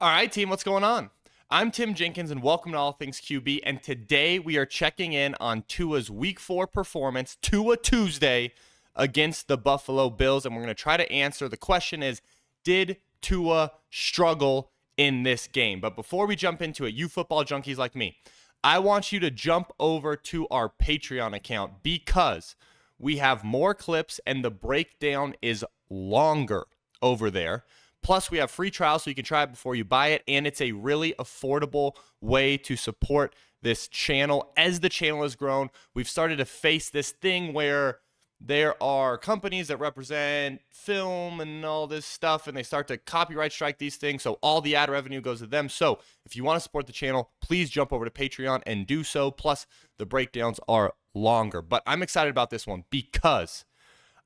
All right, team, what's going on? I'm Tim Jenkins, and welcome to All Things QB. And today we are checking in on Tua's Week 4 performance, Tua Tuesday, against the Buffalo Bills. And we're going to try to answer the question is, did Tua struggle in this game? But before we jump into it, you football junkies like me, I want you to jump over to our Patreon account because we have more clips and the breakdown is longer over there. Plus, we have free trials so you can try it before you buy it, and it's a really affordable way to support this channel. As the channel has grown, we've started to face this thing where there are companies that represent film and all this stuff, and they start to copyright strike these things, so all the ad revenue goes to them. So if you want to support the channel, please jump over to Patreon and do so. Plus, the breakdowns are longer. But I'm excited about this one because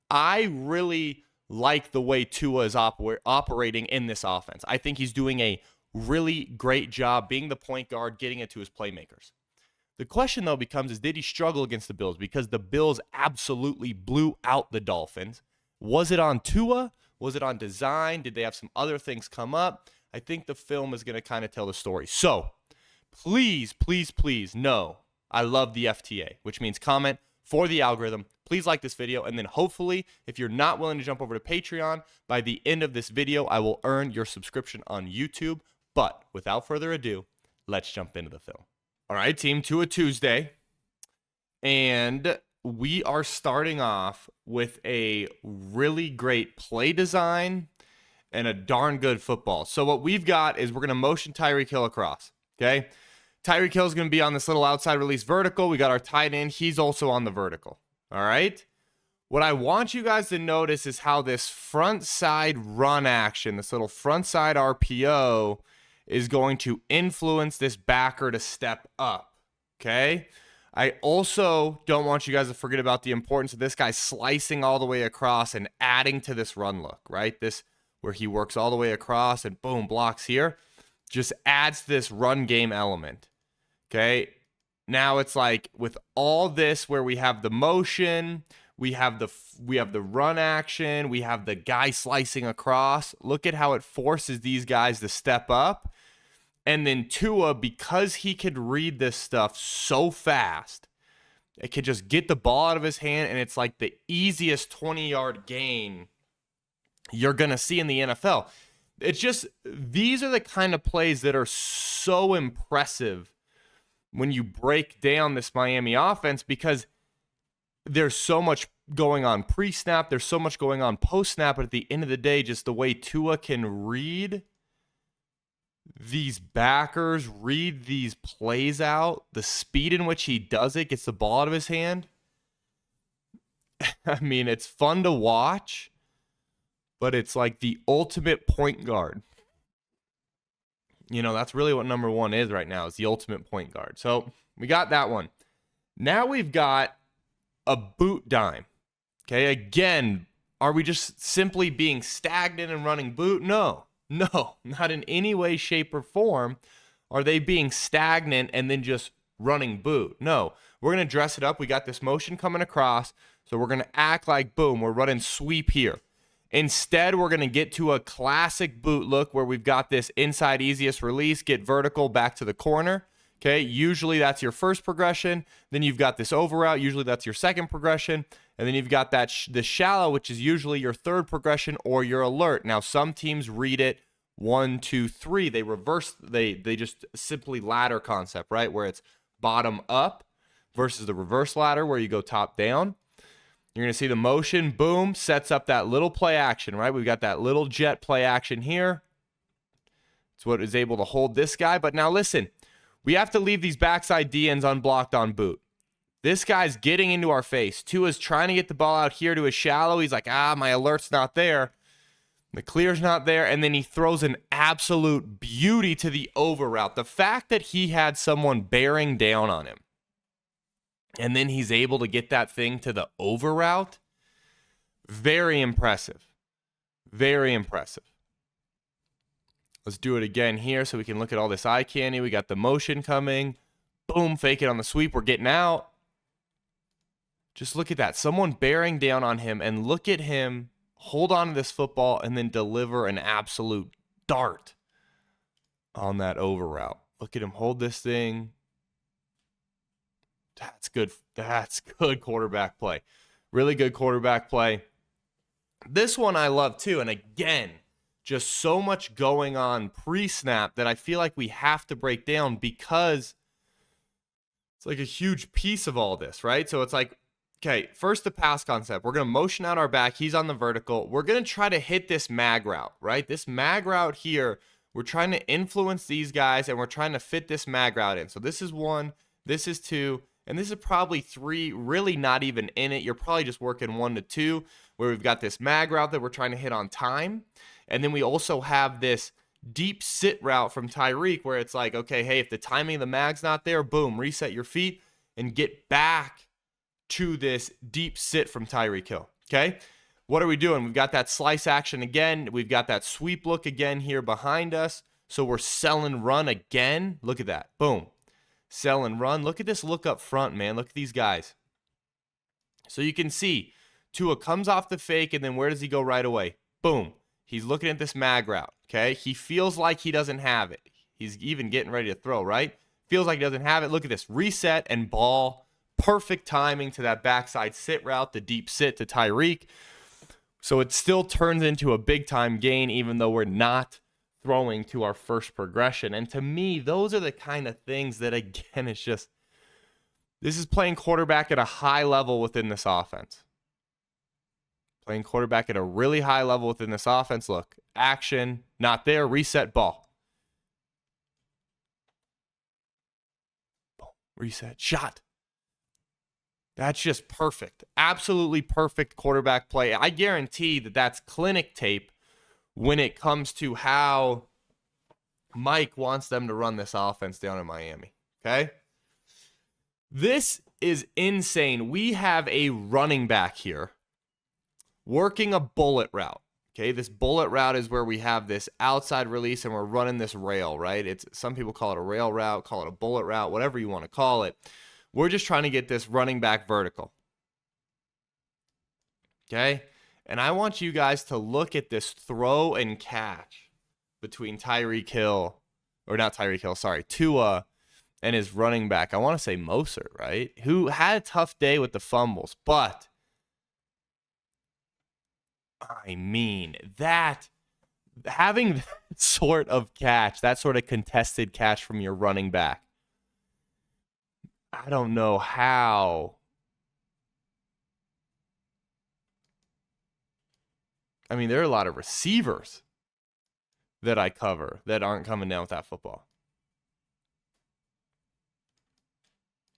I really like the way Tua is operating in this offense. I think he's doing a really great job being the point guard, getting it to his playmakers. The question, though, becomes is did he struggle against the Bills? Because the Bills absolutely blew out the Dolphins. Was it on Tua? Was it on design? Did they have some other things come up? I think the film is going to kind of tell the story. So please, please, please know I love the FTA, which means comment for the algorithm. Please like this video, and then hopefully, if you're not willing to jump over to Patreon, by the end of this video, I will earn your subscription on YouTube. But without further ado, let's jump into the film. All right, team, Tua Tuesday. And we are starting off with a really great play design and a darn good football. So what we've got is we're going to motion Tyreek Hill across, okay? Tyreek Hill is going to be on this little outside release vertical. We got our tight end. He's also on the vertical. All right. What I want you guys to notice is how this front side run action, this little front side RPO, is going to influence this backer to step up. Okay. I also don't want you guys to forget about the importance of this guy slicing all the way across and adding to this run look, right? This where he works all the way across and boom, blocks here. Just adds this run game element. Okay. Now it's like with all this where we have the motion, we have the run action, we have the guy slicing across. Look at how it forces these guys to step up. And then Tua, because he could read this stuff so fast, it could just get the ball out of his hand, and it's like the easiest 20-yard gain you're going to see in the NFL. It's just, these are the kind of plays that are so impressive when you break down this Miami offense, because there's so much going on pre-snap, there's so much going on post-snap, but at the end of the day, just the way Tua can read these backers, read these plays out, the speed in which he does it, gets the ball out of his hand. I mean, it's fun to watch, but it's like the ultimate point guard. You know, that's really what number one is right now, is the ultimate point guard. So we got that one. Now we've got a boot dime. Okay, again, are we just simply being stagnant and running boot? No, not in any way, shape, or form are they being stagnant and then just running boot. No, we're going to dress it up. We got this motion coming across, so we're going to act like, boom, we're running sweep here. Instead, we're going to get to a classic boot look where we've got this inside easiest release, get vertical back to the corner. Okay, usually that's your first progression. Then you've got this over route. Usually that's your second progression. And then you've got that the shallow, which is usually your third progression or your alert. Now, some teams read it 1, 2, 3. They reverse, they just simply ladder concept, right? Where it's bottom up versus the reverse ladder where you go top down. You're going to see the motion, boom, sets up that little play action, right? We've got that little jet play action here. It's what is able to hold this guy. But now listen, we have to leave these backside DNs unblocked on boot. This guy's getting into our face. Tua's trying to get the ball out here to his shallow. He's like, my alert's not there. The clear's not there. And then he throws an absolute beauty to the over route. The fact that he had someone bearing down on him, and then he's able to get that thing to the over route. Very impressive. Very impressive. Let's do it again here so we can look at all this eye candy. We got the motion coming. Boom, fake it on the sweep. We're getting out. Just look at that. Someone bearing down on him, and look at him hold on to this football and then deliver an absolute dart on that over route. Look at him hold this thing. That's good. That's good quarterback play. Really good quarterback play. This one I love too. And again, just so much going on pre-snap that I feel like we have to break down because it's like a huge piece of all this, right? So it's like, okay, first the pass concept. We're going to motion out our back. He's on the vertical. We're going to try to hit this mag route, right? This mag route here, we're trying to influence these guys and we're trying to fit this mag route in. So this is 1, this is 2, and this is probably 3, really not even in it. You're probably just working 1 to 2 where we've got this mag route that we're trying to hit on time. And then we also have this deep sit route from Tyreek where it's like, okay, hey, if the timing of the mag's not there, boom, reset your feet and get back to this deep sit from Tyreek Hill, okay? What are we doing? We've got that slice action again. We've got that sweep look again here behind us. So we're sell and run again. Look at that. Boom. Sell and run. Look at this look up front, man. Look at these guys. So you can see Tua comes off the fake, and then where does he go right away? Boom. He's looking at this mag route, okay? He feels like he doesn't have it. He's even getting ready to throw, right? Feels like he doesn't have it. Look at this. Reset and ball. Perfect timing to that backside sit route, the deep sit to Tyreek. So it still turns into a big-time gain, even though we're not throwing to our first progression. And to me, those are the kind of things that, again, it's just, this is playing quarterback at a high level within this offense. Playing quarterback at a really high level within this offense. Look, action, not there, reset, ball. Boom, reset, shot. That's just perfect. Absolutely perfect quarterback play. I guarantee that that's clinic tape when it comes to how Mike wants them to run this offense down in Miami. Okay? This is insane. We have a running back here working a bullet route. Okay, this bullet route is where we have this outside release and we're running this rail, right? It's some people call it a rail route, call it a bullet route, whatever you want to call it. We're just trying to get this running back vertical. Okay? And I want you guys to look at this throw and catch between Tyreek Hill, or not Tyreek Hill, sorry, Tua and his running back. I want to say Moser, right? Who had a tough day with the fumbles, but I mean, that having that sort of catch, that sort of contested catch from your running back, I don't know how. I mean, there are a lot of receivers that I cover that aren't coming down with that football.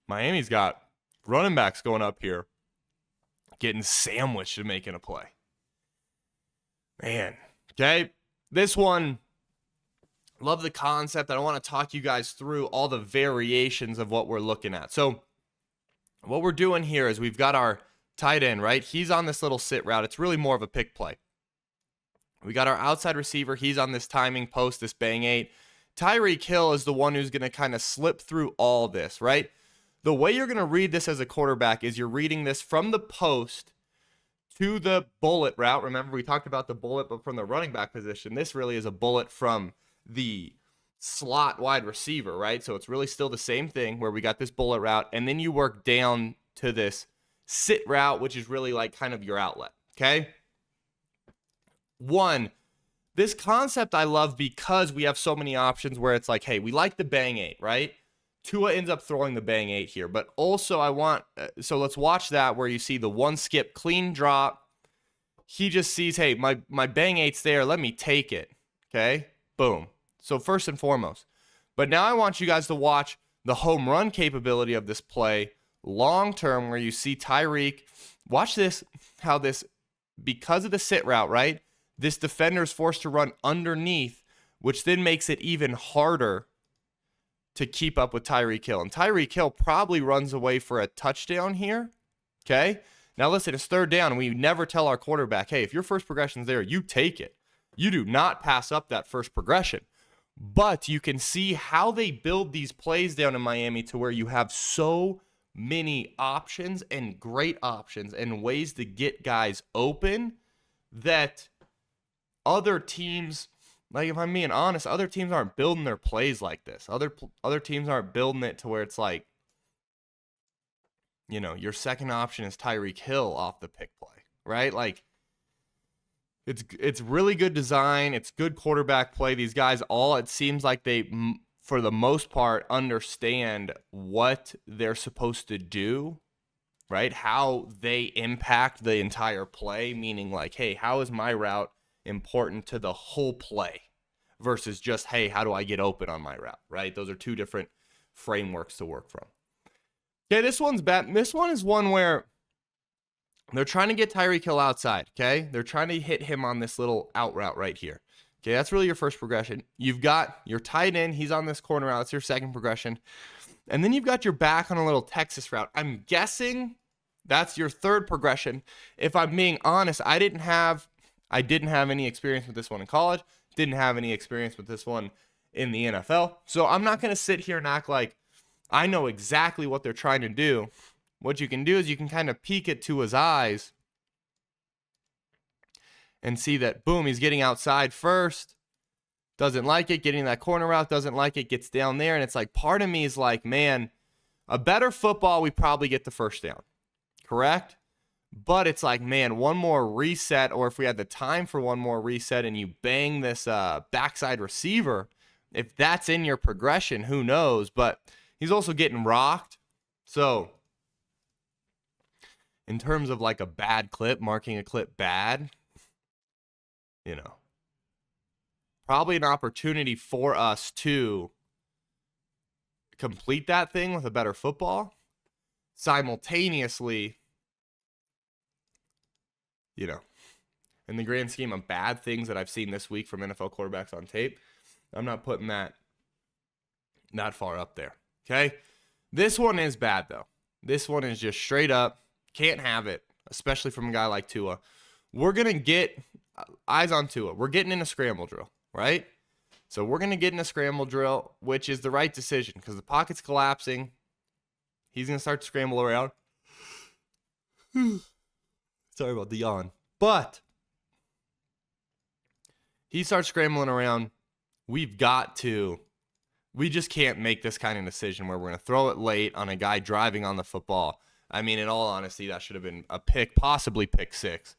Miami's got running backs going up here, getting sandwiched and making a play. Man, okay. This one, love the concept. I don't want to talk you guys through all the variations of what we're looking at. So what we're doing here is we've got our tight end, right? He's on this little sit route. It's really more of a pick play. We got our outside receiver. He's on this timing post, this bang 8. Tyreek Hill is the one who's going to kind of slip through all this, right? The way you're going to read this as a quarterback is you're reading this from the post to the bullet route. Remember, we talked about the bullet, but from the running back position, this really is a bullet from the slot wide receiver, right? So it's really still the same thing where we got this bullet route, and then you work down to this sit route, which is really like kind of your outlet, okay? One, this concept I love because we have so many options where it's like, hey, we like the bang 8, right? Tua ends up throwing the bang 8 here, but also I want, so let's watch that where you see the one skip clean drop. He just sees, hey, my bang 8's there. Let me take it. Okay. Boom. So first and foremost, but now I want you guys to watch the home run capability of this play long-term where you see Tyreek. Watch this, how this, because of the sit route, right? This defender is forced to run underneath, which then makes it even harder to keep up with Tyreek Hill. And Tyreek Hill probably runs away for a touchdown here. Okay. Now listen, it's third down, and we never tell our quarterback, hey, if your first progression's there, you take it. You do not pass up that first progression. But you can see how they build these plays down in Miami to where you have so many options and great options and ways to get guys open that other teams Like, if I'm being honest, other teams aren't building their plays like this. Other teams aren't building it to where it's like, your second option is Tyreek Hill off the pick play, right? Like, it's really good design. It's good quarterback play. These guys it seems like they, for the most part, understand what they're supposed to do, right? How they impact the entire play, meaning like, hey, how is my route important to the whole play versus just, hey, how do I get open on my route, right? Those are two different frameworks to work from. Okay, this one's bad. This one is one where they're trying to get Tyreek Hill outside, okay? They're trying to hit him on this little out route right here. Okay, that's really your first progression. You've got your tight end. He's on this corner route. That's your second progression. And then you've got your back on a little Texas route. I'm guessing that's your third progression. If I'm being honest, I didn't have any experience with this one in college. Didn't have any experience with this one in the NFL. So I'm not going to sit here and act like I know exactly what they're trying to do. What you can do is you can kind of peek it to his eyes and see that, boom, he's getting outside first. Doesn't like it. Getting that corner route, doesn't like it. Gets down there. And it's like, part of me is like, man, a better football, we probably get the first down. Correct? But it's like, man, one more reset, or if we had the time for one more reset and you bang this backside receiver, if that's in your progression, who knows? But he's also getting rocked. So in terms of like a bad clip, marking a clip bad, probably an opportunity for us to complete that thing with a better football. Simultaneously, in the grand scheme of bad things that I've seen this week from NFL quarterbacks on tape, I'm not putting that far up there. Okay? This one is bad, though. This one is just straight up, can't have it, especially from a guy like Tua. We're going to get eyes on Tua. We're getting in a scramble drill, right? So we're going to get in a scramble drill, which is the right decision because the pocket's collapsing. He's going to start to scramble around. Sorry about the yawn. But he starts scrambling around. We just can't make this kind of decision where we're going to throw it late on a guy driving on the football. I mean, in all honesty, that should have been a pick, possibly pick 6.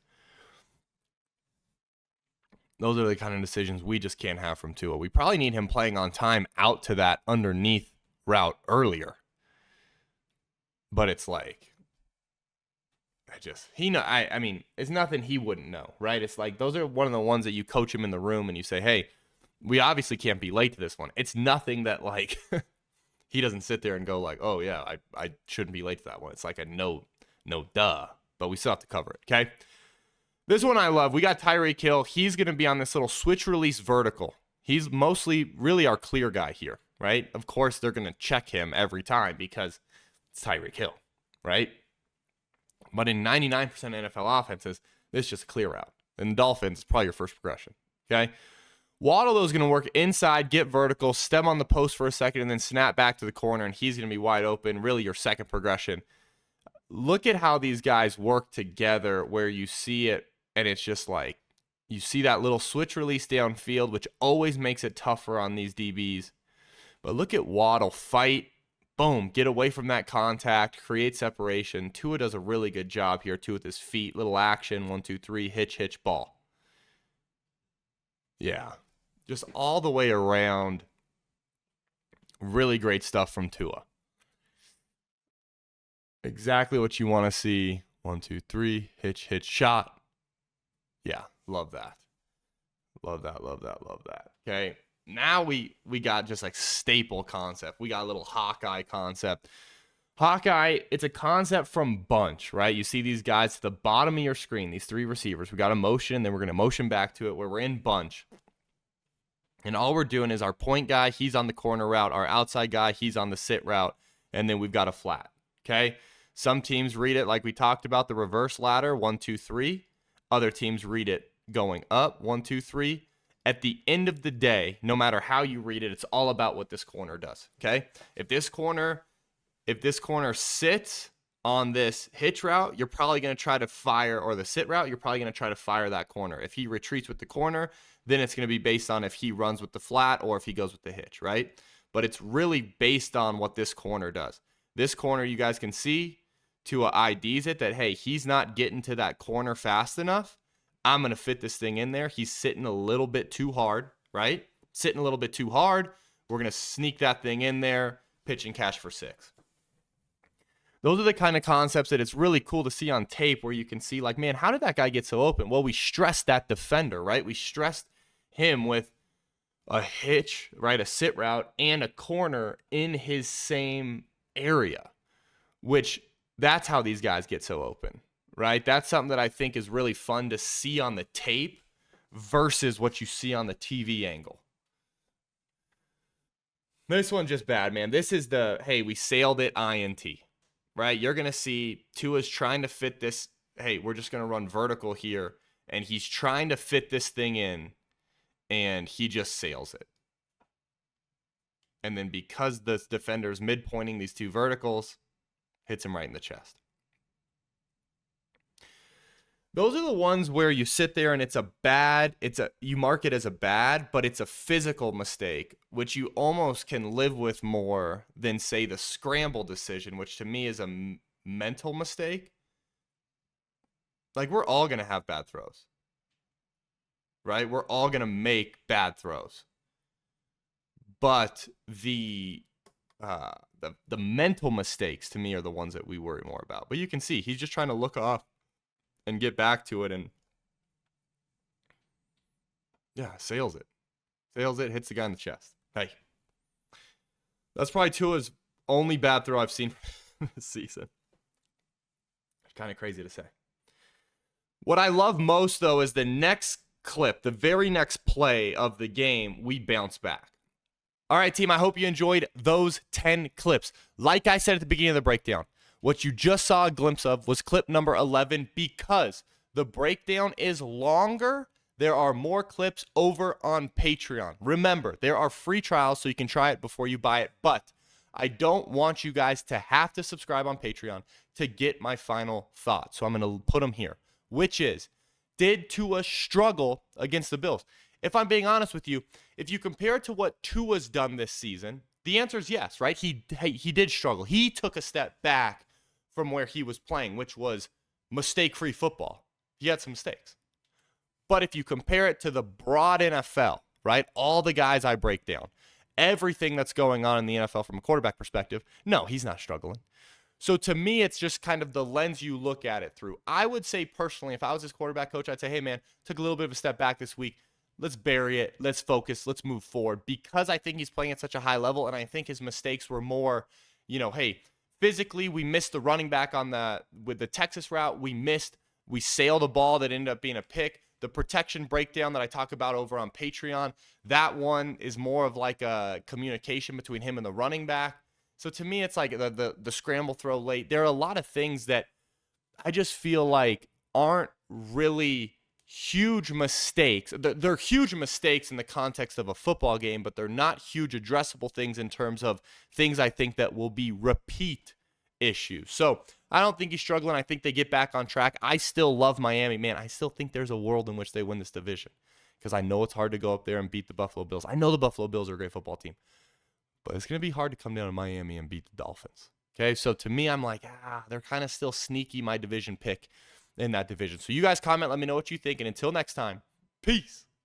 Those are the kind of decisions we just can't have from Tua. We probably need him playing on time out to that underneath route earlier. But it's like, I mean, it's nothing he wouldn't know, right? It's like, those are one of the ones that you coach him in the room and you say, hey, we obviously can't be late to this one. It's nothing that like he doesn't sit there and go like, oh yeah, I shouldn't be late to that one. It's like a no duh, but we still have to cover it. Okay. This one I love. We got Tyreek Hill. He's going to be on this little switch release vertical. He's mostly really our clear guy here, right? Of course, they're going to check him every time because it's Tyreek Hill, right? But in 99% NFL offenses, this is just a clear route. And the Dolphins is probably your first progression, okay? Waddle, though, is going to work inside, get vertical, stem on the post for a second, and then snap back to the corner, and he's going to be wide open, really your second progression. Look at how these guys work together where you see it, and it's just like, you see that little switch release downfield, which always makes it tougher on these DBs. But look at Waddle fight, boom, get away from that contact, create separation. Tua does a really good job here, too, with his feet. Little action, 1, 2, 3, hitch, ball. Yeah, just all the way around. Really great stuff from Tua. Exactly what you want to see. 1, 2, 3, hitch, shot. Yeah, love that. Love that. Okay, now we got just like staple concept. We got a little Hawkeye concept. Hawkeye, it's a concept from bunch, right? You see these guys to the bottom of your screen, these 3 receivers. We got a motion, then we're going to motion back to it where we're in bunch. And all we're doing is our point guy, he's on the corner route. Our outside guy, he's on the sit route. And then we've got a flat, okay? Some teams read it like we talked about, the reverse ladder, 1, 2, 3. Other teams read it going up, 1, 2, 3. At the end of the day, no matter how you read it, it's all about what this corner does, okay? If this corner sits On this hitch route, you're probably going to try to fire, or the sit route, you're probably going to try to fire that corner. If he retreats with the corner, then it's going to be based on if he runs with the flat or if he goes with the hitch, right? But it's really based on what this corner does. This corner, you guys can see, Tua IDs it that, hey, he's not getting to that corner fast enough. I'm going to fit this thing in there. He's sitting a little bit too hard, right? Sitting a little bit too hard. We're going to sneak that thing in there, pitch and catch for 6. Those are the kind of concepts that it's really cool to see on tape, where you can see, like, man, how did that guy get so open? Well, we stressed that defender, right? We stressed him with a hitch, right? A sit route and a corner in his same area, which that's how these guys get so open, right? That's something that I think is really fun to see on the tape versus what you see on the TV angle. This one's just bad, man. This is the, hey, we sailed it INT. Right? You're going to see Tua's trying to fit this. Hey, we're just going to run vertical here. And he's trying to fit this thing in. And he just sails it. And then because the defender's mid-pointing these 2 verticals, hits him right in the chest. Those are the ones where you sit there and you mark it as a bad, but it's a physical mistake, which you almost can live with more than, say, the scramble decision, which to me is a mental mistake. Like, we're all going to have bad throws, right? We're all going to make bad throws. But the mental mistakes to me are the ones that we worry more about. But you can see he's just trying to look off and get back to it, and yeah, sails it, hits the guy in the chest. Hey, that's probably Tua's only bad throw I've seen this season. It's kind of crazy to say. What I love most, though, is the next clip, the very next play of the game, we bounce back. All right, team, I hope you enjoyed those 10 clips. Like I said at the beginning of the breakdown, what you just saw a glimpse of was clip number 11. Because the breakdown is longer, there are more clips over on Patreon. Remember, there are free trials, so you can try it before you buy it. But I don't want you guys to have to subscribe on Patreon to get my final thoughts. So I'm going to put them here, which is, did Tua struggle against the Bills? If I'm being honest with you, if you compare it to what Tua's done this season, the answer is yes, right? He did struggle. He took a step back from where he was playing, which was mistake-free football. He had some mistakes. But if you compare it to the broad NFL, right, all the guys I break down, everything that's going on in the NFL from a quarterback perspective, no, he's not struggling. So to me, it's just kind of the lens you look at it through. I would say personally, if I was his quarterback coach, I'd say, hey, man, took a little bit of a step back this week. Let's bury it. Let's focus. Let's move forward, because I think he's playing at such a high level, and I think his mistakes were more, hey, physically, we missed the running back with the Texas route. We sailed a ball that ended up being a pick. The protection breakdown that I talk about over on Patreon, that one is more of like a communication between him and the running back. So to me, it's like the scramble throw late. There are a lot of things that I just feel like aren't really huge mistakes. They're huge mistakes in the context of a football game, but they're not huge addressable things in terms of things I think that will be repeat issues. So I don't think he's struggling. I think they get back on track. I still love Miami. Man, I still think there's a world in which they win this division, because I know it's hard to go up there and beat the Buffalo Bills. I know the Buffalo Bills are a great football team, but it's going to be hard to come down to Miami and beat the Dolphins. Okay, so to me, I'm like, they're kind of still sneaky, my division pick in that division. So you guys comment, let me know what you think, and until next time, peace.